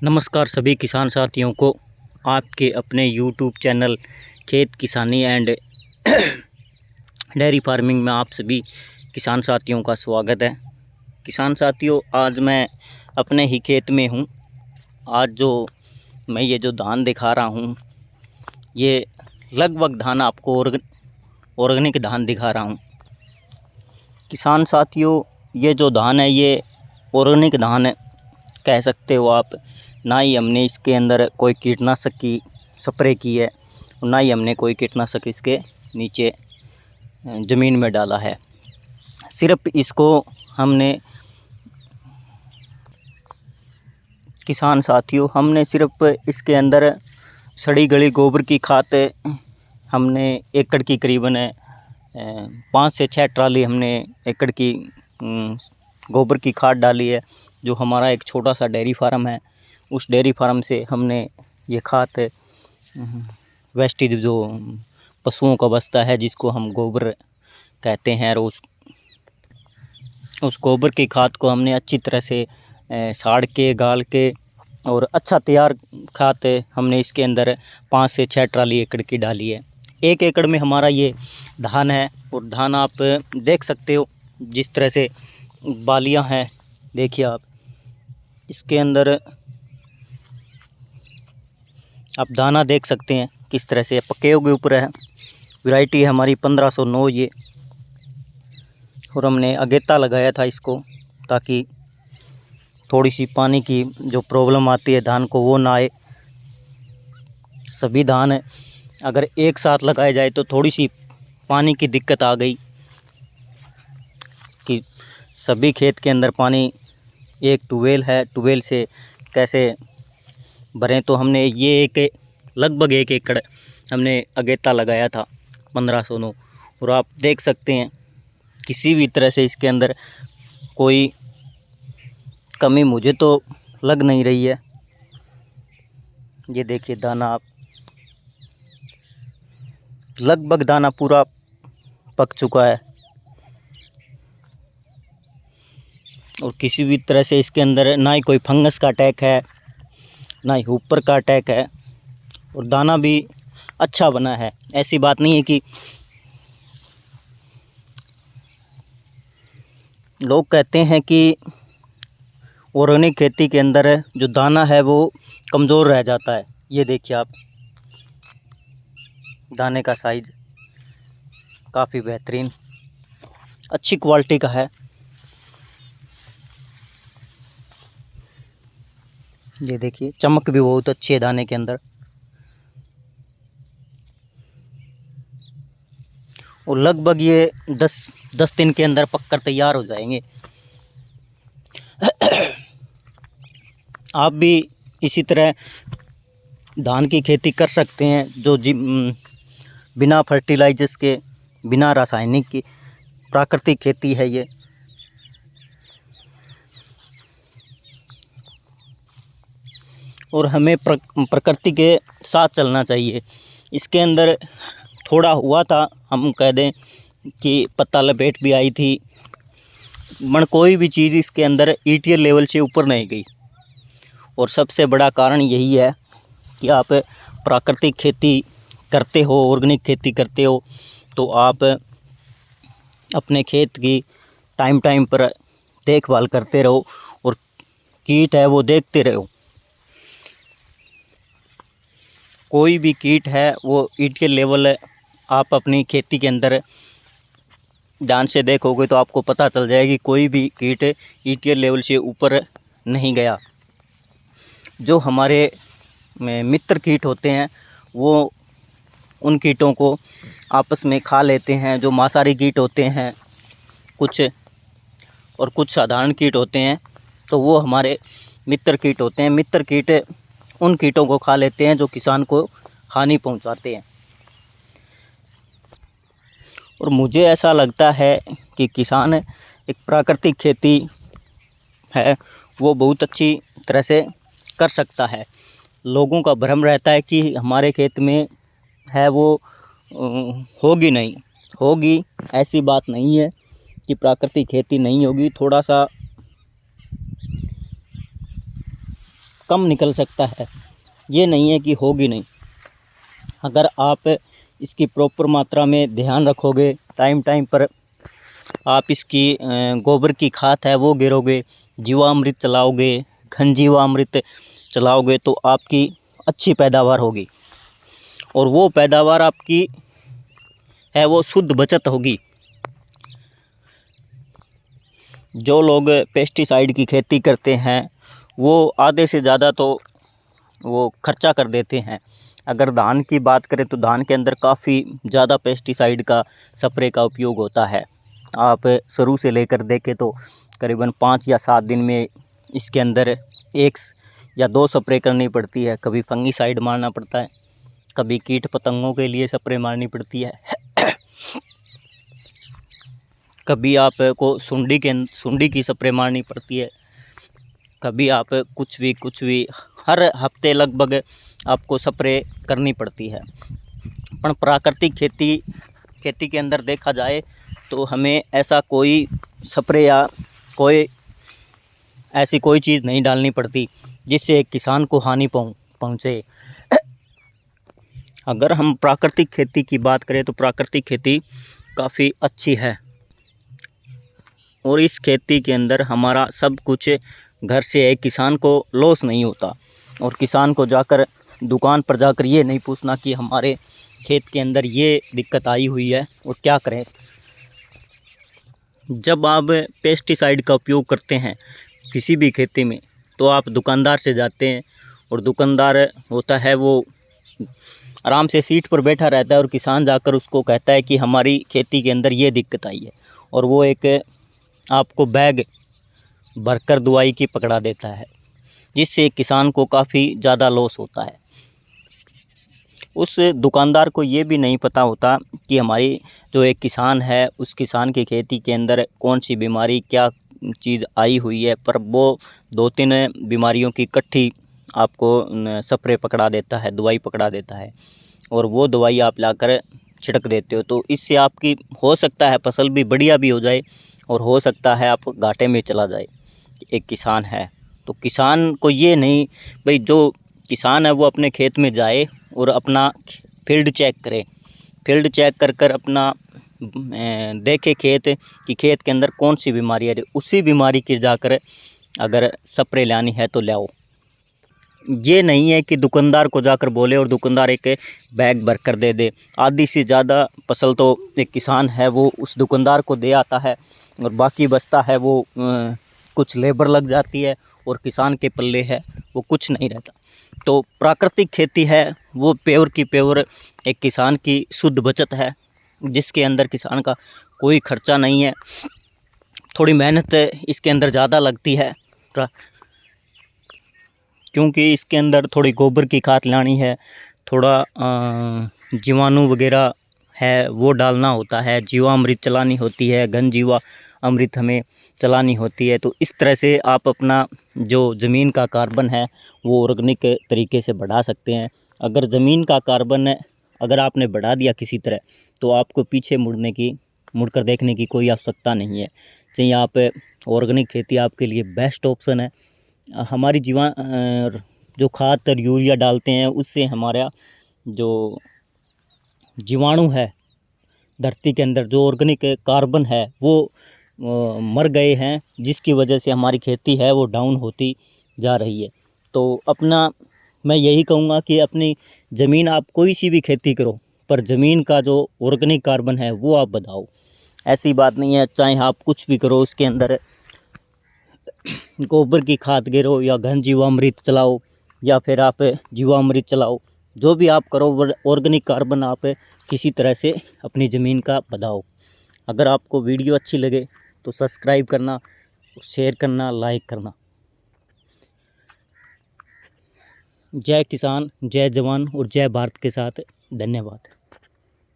नमस्कार सभी किसान साथियों को आपके अपने YouTube चैनल खेत किसानी एंड डेयरी फार्मिंग में आप सभी किसान साथियों का स्वागत है। किसान साथियों, आज मैं अपने ही खेत में हूँ। आज मैं ये जो धान दिखा रहा हूँ, ये लगभग धान आपको ऑर्गेनिक धान दिखा रहा हूँ। किसान साथियों, ये जो धान है ये ऑर्गेनिक धान है कह सकते हो आप। ना ही हमने इसके अंदर कोई कीटनाशक की स्प्रे की है, ना ही हमने कोई कीटनाशक इसके नीचे ज़मीन में डाला है। सिर्फ इसको हमने किसान साथियों हमने सिर्फ इसके अंदर सड़ी गली गोबर की खाद हमने एकड़ की करीबन 5 से 6 ट्राली हमने एकड़ की गोबर की खाद डाली है। जो हमारा एक छोटा सा डेयरी फार्म है, उस डेयरी फार्म से हमने ये खाद वेस्टेज जो पशुओं का बचता है, जिसको हम गोबर कहते हैं, और उस गोबर की खाद को हमने अच्छी तरह से साड़ के गाल के और अच्छा तैयार खाद हमने इसके अंदर 5 से 6 ट्राली एकड़ की डाली है। 1 एकड़ में हमारा ये धान है, और धान आप देख सकते हो जिस तरह से बालियां हैं। देखिए आप इसके अंदर आप दाना देख सकते हैं किस तरह से पकेव के ऊपर है। वैरायटी है हमारी 1509 ये, और हमने अगेता लगाया था इसको ताकि थोड़ी सी पानी की जो प्रॉब्लम आती है धान को वो ना आए। सभी धान अगर एक साथ लगाए जाए तो थोड़ी सी पानी की दिक्कत आ गई कि सभी खेत के अंदर पानी एक ट्यूबवेल है, ट्यूबवेल से कैसे भरें। तो हमने ये लगभग 1 एकड़ हमने अगेता लगाया था 1509, और आप देख सकते हैं किसी भी तरह से इसके अंदर कोई कमी मुझे तो लग नहीं रही है। ये देखिए दाना, आप लगभग दाना पूरा पक चुका है, और किसी भी तरह से इसके अंदर ना ही कोई फंगस का अटैक है, ना ही ऊपर का अटैक है, और दाना भी अच्छा बना है। ऐसी बात नहीं है कि लोग कहते हैं कि ऑर्गेनिक खेती के अंदर जो दाना है वो कमज़ोर रह जाता है। ये देखिए आप, दाने का साइज़ काफ़ी बेहतरीन अच्छी क्वालिटी का है। ये देखिए चमक भी बहुत अच्छी है दाने के अंदर, और लगभग ये 10 दिन के अंदर पककर तैयार हो जाएंगे। आप भी इसी तरह धान की खेती कर सकते हैं, जो बिना फर्टिलाइजर्स के, बिना रासायनिक की प्राकृतिक खेती है ये। और हमें प्रकृति के साथ चलना चाहिए। इसके अंदर थोड़ा हुआ था, हम कह दें कि पत्ता लपेट भी आई थी, मगर कोई भी चीज़ इसके अंदर ETL लेवल से ऊपर नहीं गई। और सबसे बड़ा कारण यही है कि आप प्राकृतिक खेती करते हो, ऑर्गेनिक खेती करते हो, तो आप अपने खेत की टाइम टाइम पर देखभाल करते रहो, और कीट है वो देखते रहो। कोई भी कीट है वो ETL लेवल आप अपनी खेती के अंदर ध्यान से देखोगे तो आपको पता चल जाएगी, कोई भी कीट ETL लेवल से ऊपर नहीं गया। जो हमारे मित्र कीट होते हैं वो उन कीटों को आपस में खा लेते हैं। जो मांसाहारी कीट होते हैं कुछ, और कुछ साधारण कीट होते हैं, तो वो हमारे मित्र कीट होते हैं। मित्र कीट उन कीटों को खा लेते हैं जो किसान को हानि पहुंचाते हैं। और मुझे ऐसा लगता है कि किसान एक प्राकृतिक खेती है वो बहुत अच्छी तरह से कर सकता है। लोगों का भ्रम रहता है कि हमारे खेत में है वो होगी नहीं होगी। ऐसी बात नहीं है कि प्राकृतिक खेती नहीं होगी। थोड़ा सा कम निकल सकता है, ये नहीं है कि होगी नहीं। अगर आप इसकी प्रॉपर मात्रा में ध्यान रखोगे, टाइम टाइम पर आप इसकी गोबर की खाद है वो गिरोगे, जीवामृत चलाओगे, घन जीवामृत चलाओगे, तो आपकी अच्छी पैदावार होगी। और वो पैदावार आपकी है वो शुद्ध बचत होगी। जो लोग पेस्टिसाइड की खेती करते हैं वो आधे से ज़्यादा तो वो खर्चा कर देते हैं। अगर धान की बात करें तो धान के अंदर काफ़ी ज़्यादा पेस्टिसाइड का स्प्रे का उपयोग होता है। आप शुरू से लेकर देखें तो करीबन 5 या 7 दिन में इसके अंदर 1 या 2 स्प्रे करनी पड़ती है। कभी फंगीसाइड मारना पड़ता है, कभी कीट पतंगों के लिए स्प्रे मारनी पड़ती है, कभी आपको सुंडी की स्प्रे मारनी पड़ती है, कभी आप कुछ भी हर हफ्ते लगभग आपको स्प्रे करनी पड़ती है। पर प्राकृतिक खेती के अंदर देखा जाए तो हमें ऐसा कोई स्प्रे या ऐसी कोई चीज़ नहीं डालनी पड़ती जिससे एक किसान को हानि पहुँचे। अगर हम प्राकृतिक खेती की बात करें तो प्राकृतिक खेती काफ़ी अच्छी है और इस खेती के अंदर हमारा सब कुछ घर से है। किसान को लॉस नहीं होता और किसान को जाकर दुकान पर जाकर ये नहीं पूछना कि हमारे खेत के अंदर ये दिक्कत आई हुई है और क्या करें। जब आप पेस्टिसाइड का उपयोग करते हैं किसी भी खेती में तो आप दुकानदार से जाते हैं और दुकानदार होता है वो आराम से सीट पर बैठा रहता है और किसान जाकर उसको कहता है कि हमारी खेती के अंदर ये दिक्कत आई है, और वो एक आपको बैग भरकर दवाई की पकड़ा देता है, जिससे किसान को काफ़ी ज़्यादा लॉस होता है। उस दुकानदार को ये भी नहीं पता होता कि हमारी जो एक किसान है उस किसान की खेती के अंदर कौन सी बीमारी क्या चीज़ आई हुई है, पर वो 2-3 बीमारियों की इकट्ठी आपको स्प्रे पकड़ा देता है, दवाई पकड़ा देता है, और वो दवाई आप लाकर छिड़क देते हो। तो इससे आपकी हो सकता है फसल भी बढ़िया भी हो जाए और हो सकता है आप घाटे में चला जाए। एक किसान है तो किसान को ये नहीं भाई, जो किसान है वो अपने खेत में जाए और अपना फील्ड चेक करे, फील्ड चेक कर अपना देखे खेत कि खेत के अंदर कौन सी बीमारी है, उसी बीमारी की जाकर अगर स्प्रे लानी है तो लाओ। ये नहीं है कि दुकानदार को जाकर बोले और दुकानदार एक बैग भर कर दे दे। आधी से ज़्यादा फसल तो एक किसान है वो उस दुकानदार को दे आता है और बाकी बचता है वो कुछ लेबर लग जाती है और किसान के पल्ले है वो कुछ नहीं रहता। तो प्राकृतिक खेती है वो प्योर की प्योर एक किसान की शुद्ध बचत है, जिसके अंदर किसान का कोई खर्चा नहीं है। थोड़ी मेहनत इसके अंदर ज़्यादा लगती है क्योंकि इसके अंदर थोड़ी गोबर की खाद लानी है, थोड़ा जीवाणु वगैरह है वो डालना होता है, जीवामृत चलानी होती है, घन जीवा अमृत हमें चलानी होती है। तो इस तरह से आप अपना जो ज़मीन का कार्बन है वो ऑर्गेनिक तरीके से बढ़ा सकते हैं। अगर ज़मीन का कार्बन अगर आपने बढ़ा दिया किसी तरह तो आपको पीछे मुड़कर देखने की कोई आवश्यकता नहीं है। चाहिए आप ऑर्गेनिक खेती आपके लिए बेस्ट ऑप्शन है। हमारी जो खाद और यूरिया डालते हैं उससे हमारा जो जीवाणु है धरती के अंदर, जो ऑर्गेनिक कार्बन है वो मर गए हैं, जिसकी वजह से हमारी खेती है वो डाउन होती जा रही है। तो मैं यही कहूँगा कि अपनी ज़मीन आप कोई सी भी खेती करो पर ज़मीन का जो ऑर्गेनिक कार्बन है वो आप बढ़ाओ। ऐसी बात नहीं है चाहे आप कुछ भी करो उसके अंदर गोबर की खाद गिरो या घन जीवामृत चलाओ या फिर आप जीवामृत चलाओ, जो भी आप करो ऑर्गेनिक कार्बन आप किसी तरह से अपनी ज़मीन का बढ़ाओ। अगर आपको वीडियो अच्छी लगे तो सब्सक्राइब करना, शेयर करना, लाइक करना। जय किसान, जय जवान और जय भारत के साथ धन्यवाद।